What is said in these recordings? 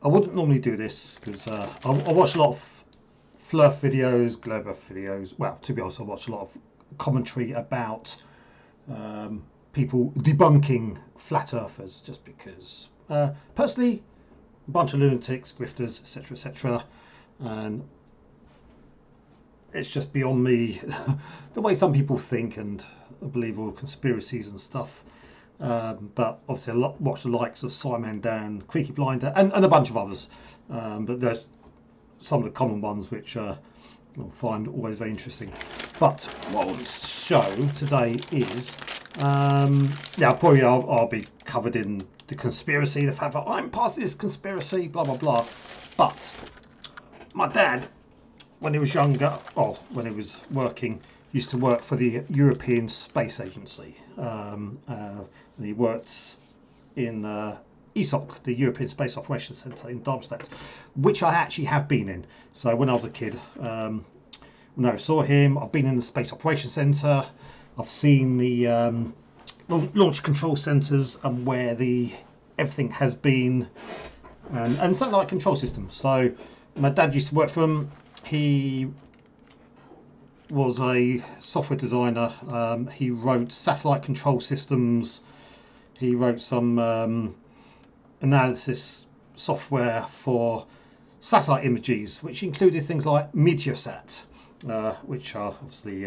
I wouldn't normally do this because I watch a lot of flerf videos, globe videos. Well, to be honest, I watch a lot of commentary about people debunking flat earthers, just because personally, a bunch of lunatics, grifters, etc., etc., and it's just beyond me the way some people think and believe all conspiracies and stuff. But obviously, I watch the likes of Simon Dan, Creaky Blinder, and a bunch of others. But there's some of the common ones which you'll find always very interesting. But what I want to show today is, probably I'll be covered in the conspiracy, the fact that I'm part of this conspiracy, blah blah blah. But my dad, when he was younger, or when he was working, used to work for the European Space Agency. And he worked in ESOC, the European Space Operations Centre in Darmstadt, which I actually have been in. So when I was a kid, when I saw him, I've been in the Space Operations Centre. I've seen the launch control centres and where everything has been, and satellite control systems. So my dad used to work for them. He was a software designer. He wrote satellite control systems. He wrote some analysis software for satellite images, which included things like Meteosat, which are obviously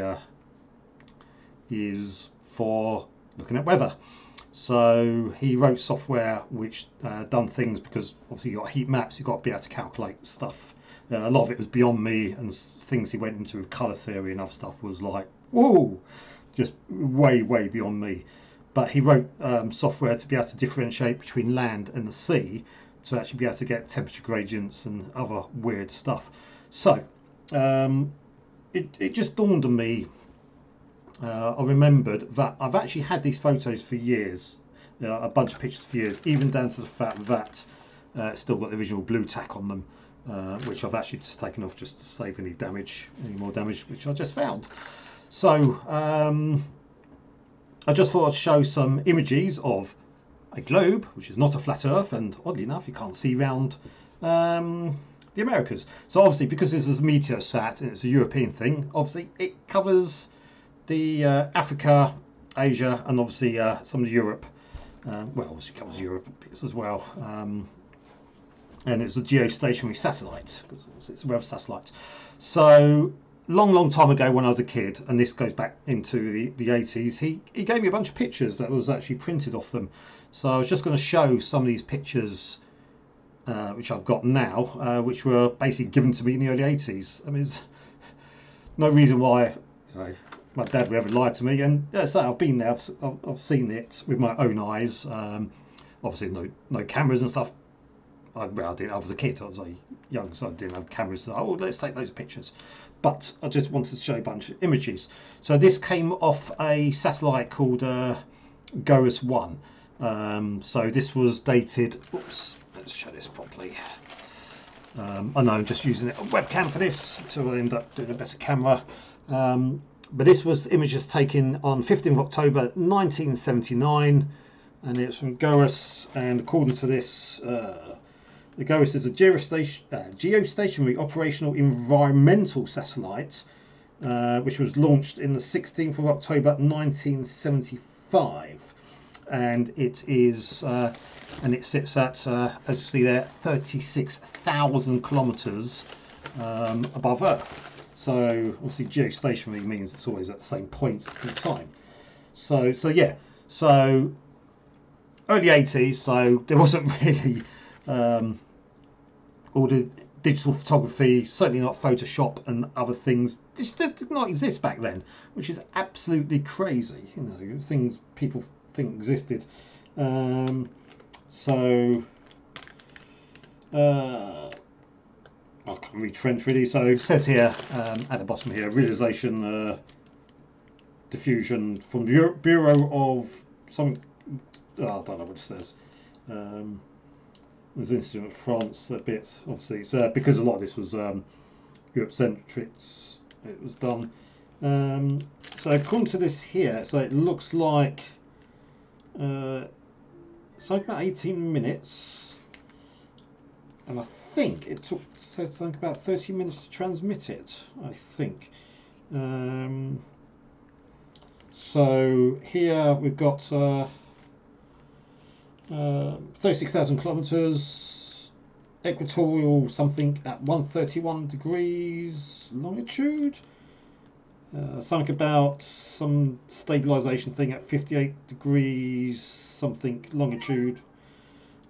is for looking at weather. So he wrote software which done things, because obviously you've got heat maps, you've got to be able to calculate stuff. A lot of it was beyond me, and things he went into with colour theory and other stuff was like, whoa, just way beyond me. But he wrote software to be able to differentiate between land and the sea, to actually be able to get temperature gradients and other weird stuff. So it just dawned on me. I remembered that I've actually had these photos for years, a bunch of pictures for years, even down to the fact that it's still got the original blue tack on them, which I've actually just taken off just to save any more damage, which I just found. So I just thought I'd show some images of a globe, which is not a flat Earth, and oddly enough, you can't see round the Americas. So obviously, because this is a Meteosat and it's a European thing, obviously it covers the Africa, Asia, and obviously some of Europe. Well, obviously it covers Europe bits as well. And it's a geostationary satellite, because it's a weather satellite. So long time ago, when I was a kid, and this goes back into the 80s, he gave me a bunch of pictures that was actually printed off them. So I was just going to show some of these pictures which I've got now, which were basically given to me in the early 80s. I mean, there's no reason why my dad would ever lie to me. And so I've been there, I've seen it with my own eyes. Obviously no cameras and stuff. I was a kid, I was young, so I didn't have cameras. So, let's take those pictures. But I just wanted to show a bunch of images. So this came off a satellite called GOES-1. So this was dated, oops, let's show this properly. I know I'm just using a webcam for this, so I'll end up doing a better camera. But this was images taken on 15th of October 1979, and it's from GOES, and according to this, the GOES is a geostationary operational environmental satellite, which was launched in the 16th of October 1975, and it is and it sits at, as you see there, 36,000 kilometers above Earth. So obviously geostationary means it's always at the same point in time. So yeah, so early 80s, so there wasn't really all the digital photography, certainly not Photoshop and other things. This just did not exist back then, which is absolutely crazy. You know, things people think existed. I can't read French really. So it says here at the bottom here, realization diffusion from the Bureau of some. I don't know what it says. There's an Institute of France a bit, obviously, so, because a lot of this was Europe-centric, it was done. So according to this here, so it looks like it's like about 18 minutes. and I think it took something about 30 minutes to transmit it, I think. So here we've got 36,000 kilometers, equatorial something at 131 degrees longitude, something about some stabilization thing at 58 degrees something longitude.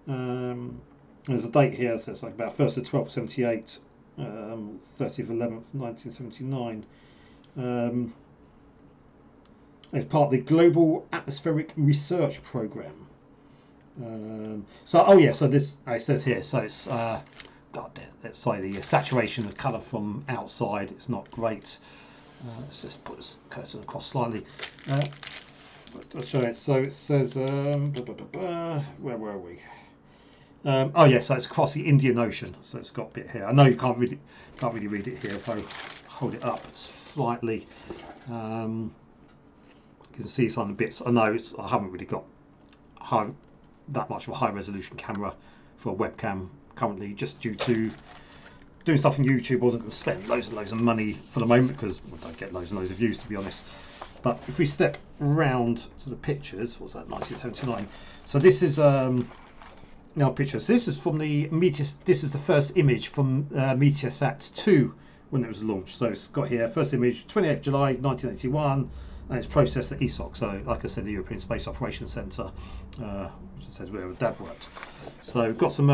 There's a date here, so it's like about 1st of 1278, 30th of 11th 1979. It's part of the Global Atmospheric Research Program. So, oh yeah, so this it says here, so it's let's say the saturation of colour from outside, it's not great. Let's just put this cursor across slightly. I'll show it. So it says, where were we? Oh yeah, so it's across the Indian Ocean. So it's got a bit here. I know you can't really read it here if I hold it up slightly. You can see some bits. I know I haven't really got that much of a high resolution camera for a webcam currently, just due to doing stuff on YouTube. I wasn't going to spend loads and loads of money for the moment because I don't get loads and loads of views, to be honest. But if we step round to the pictures, what's that, 1979? So this is now picture. So this is from the This is the first image from Meteosat 2 when it was launched. So it's got here first image 28th July 1981, and it's processed at ESA. So like I said, the European Space Operations Centre, which says where Dad worked. So we've got some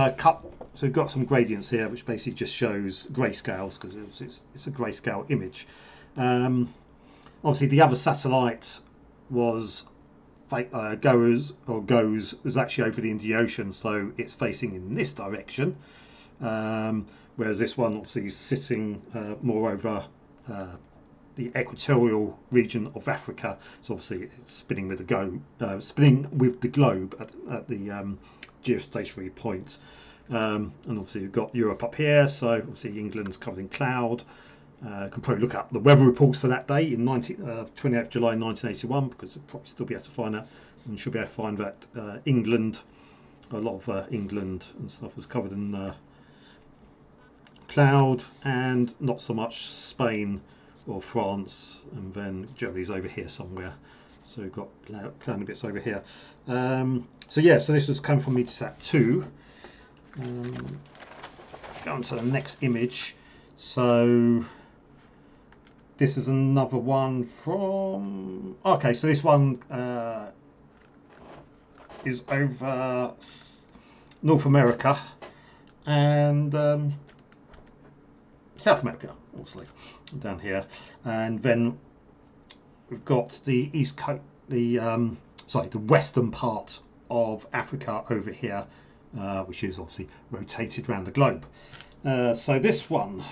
So we've got some gradients here, which basically just shows grayscales because it's a grayscale image. Obviously, the other satellite was goes was actually over the Indian Ocean, so it's facing in this direction. Whereas this one obviously is sitting more over the equatorial region of Africa. So obviously it's spinning with the globe at the geostationary point. And obviously you've got Europe up here, so obviously England's covered in cloud. You can probably look up the weather reports for that day in 28th July 1981, because you'll probably still be able to find that, and you should be able to find that England, a lot of England and stuff was covered in cloud, and not so much Spain or France, and then Germany's over here somewhere. So we've got cloudy bits over here. So yeah, so this was come from Meteosat 2. Go on to the next image. So this is another one from. Okay, so this one is over North America and South America, obviously, down here, and then we've got the east coast, the western part of Africa over here, which is obviously rotated around the globe. So this one,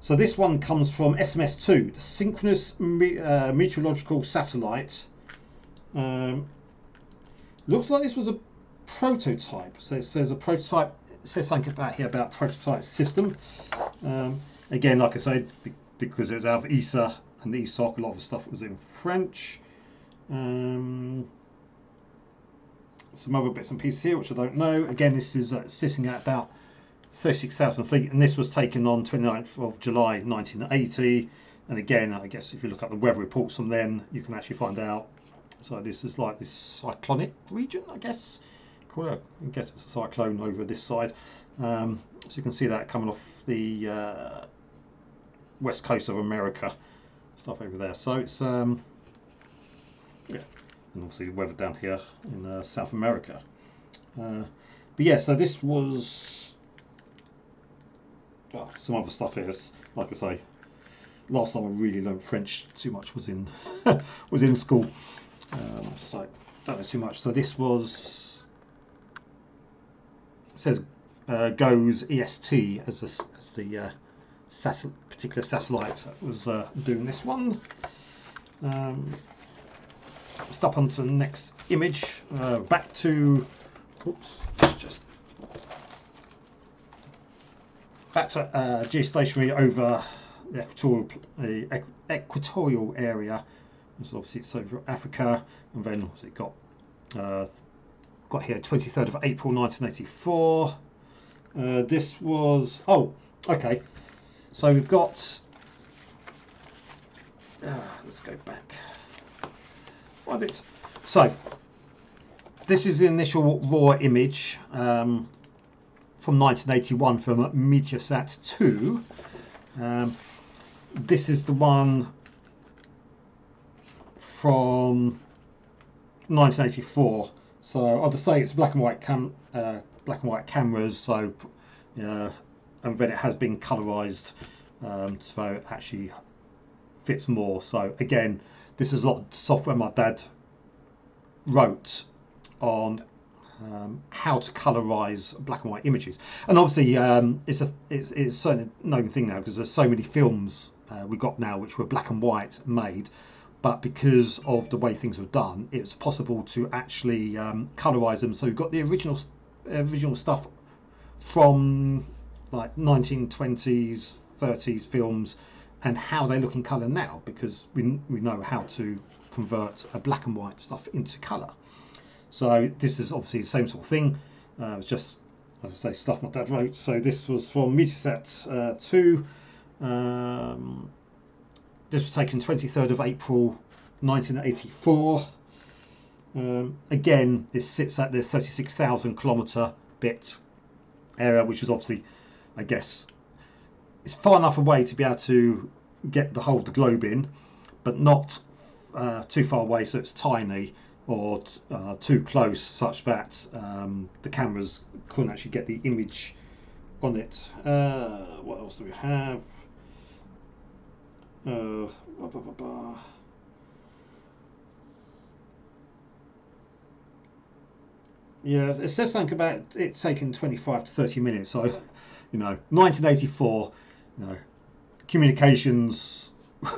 so this one comes from SMS2, the Synchronous Meteorological Satellite. Looks like this was a prototype. So it says a prototype. It says something about here about prototype system. Again, like I said, because it was out of ESA and the ESOC, a lot of the stuff was in French. Some other bits and pieces here which I don't know. Again, this is sitting at about 36,000 feet, and this was taken on 29th of July 1980. And again, I guess if you look at the weather reports from then, you can actually find out. So this is like this cyclonic region, I guess. I guess it's a cyclone over this side. So you can see that coming off the west coast of America, stuff over there. So it's yeah, and obviously the weather down here in South America. But yeah, so this was some other stuff here. Like I say, last time I really learned French too much was in was in school. So don't know too much. So this was. Says goes EST as the particular satellite that was doing this one. Step on to the next image. Back to geostationary over the equatorial area. So obviously it's over Africa, and then obviously it got got here 23rd of April 1984. This was, oh, okay. So we've got, let's go back, find it. So this is the initial raw image from 1981 from Meteosat 2. This is the one from 1984. So I'll just say it's black and white cameras. So and then it has been colorized, so it actually fits more. So again, this is a lot of software my dad wrote on how to colorize black and white images, and obviously it's certainly a known thing now because there's so many films we got now which were black and white made, but because of the way things were done, it's possible to actually colorize them. So we've got the original stuff from like 1920s 30s films and how they look in color now, because we know how to convert a black and white stuff into color. So this is obviously the same sort of thing. It's just, like I say, stuff my dad wrote. So this was from Meteosat 2. This was taken 23rd of April 1984. Again, this sits at the 36,000 kilometer bit area, which is obviously, I guess, it's far enough away to be able to get the whole of the globe in, but not too far away so it's tiny, or too close such that the cameras couldn't actually get the image on it. What else do we have? Yeah, it says something about it taking 25 to 30 minutes. So, 1984, communications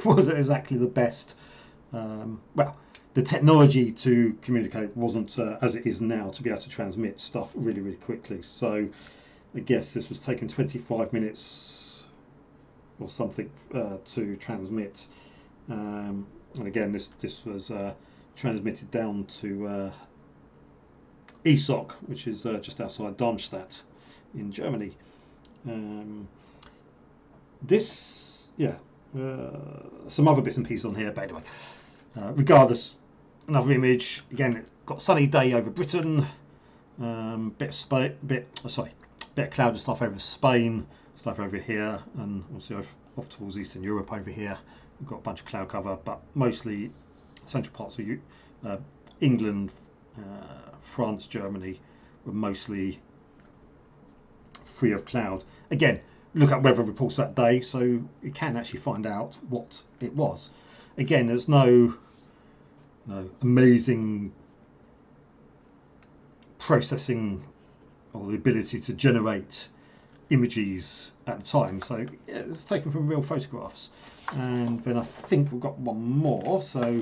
wasn't exactly the best. Well, the technology to communicate wasn't as it is now to be able to transmit stuff really, really quickly. So, I guess this was taking 25 minutes or something to transmit. And again, this was transmitted down to ESA, which is just outside Darmstadt in Germany. Some other bits and pieces on here, but anyway, regardless, another image. Again, it's got a sunny day over Britain. Bit of cloud and stuff over Spain, stuff over here, and obviously off towards Eastern Europe over here. We've got a bunch of cloud cover, but mostly central parts of England, France, Germany were mostly free of cloud. Again, look at weather reports that day, so you can actually find out what it was. Again, there's no amazing processing or the ability to generate images at the time, so yeah, it's taken from real photographs. And then I think we've got one more, so I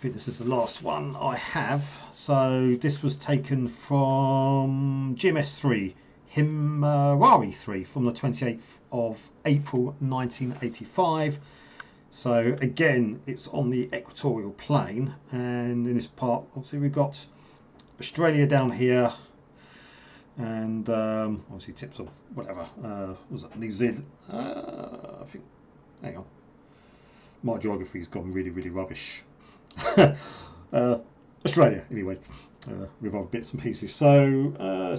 think this is the last one I have. So this was taken from GMS3, Himawari 3, from the 28th of April 1985. So again, it's on the equatorial plane, and in this part obviously we've got Australia down here, and obviously tips of whatever was that New Zealand, I think. Hang on, my geography's gone really, really rubbish. Australia anyway, with other bits and pieces. So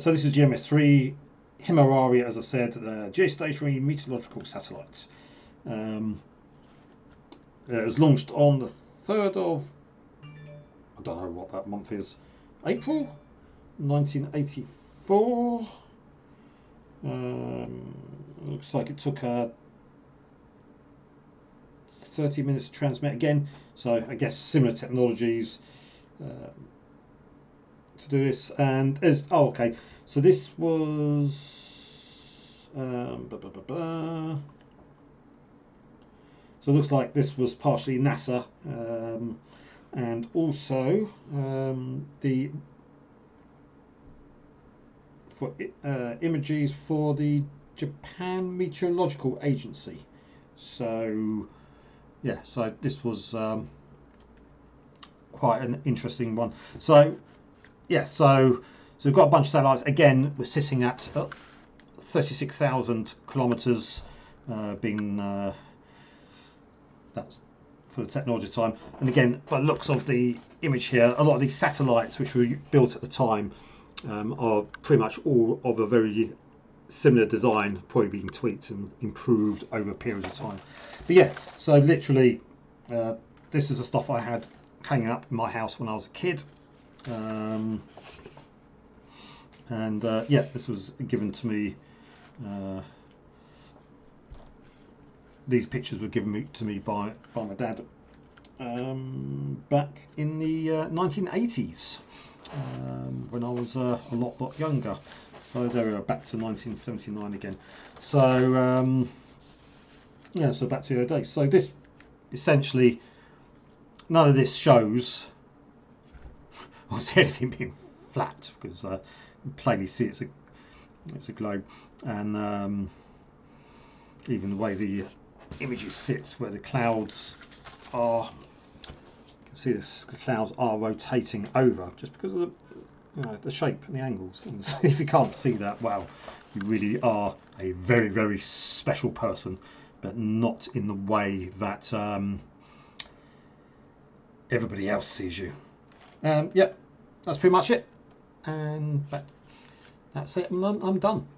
this is GMS3 Himawari, as I said, geostationary meteorological satellite. It was launched on the 3rd of, I don't know what that month is, April 1984. Looks like it took 30 minutes to transmit again, so I guess similar technologies to do this. And okay, so this was so it looks like this was partially NASA, and also the images for the Japan Meteorological Agency. So yeah, so this was quite an interesting one. So yeah, so we've got a bunch of satellites. Again, we're sitting at 36,000 kilometers, being that's for the technology time. And again, by the looks of the image here, a lot of these satellites which were built at the time are pretty much all of a very similar design, probably being tweaked and improved over periods of time. But yeah, so literally, this is the stuff I had hanging up in my house when I was a kid. Yeah, this was given to me. These pictures were given to me by my dad back in the 1980s, when I was a lot younger. So there we are, back to 1979 again. So yeah, so back to the other day. So this essentially, none of this shows or anything being flat, because you plainly see it's a globe, and even the way the images sit, where the clouds are, you can see the clouds are rotating over just because of the shape and the angles. And so if you can't see that, wow, you really are a very, very special person, but not in the way that everybody else sees you. Yep, that's pretty much it, and that's it. I'm done.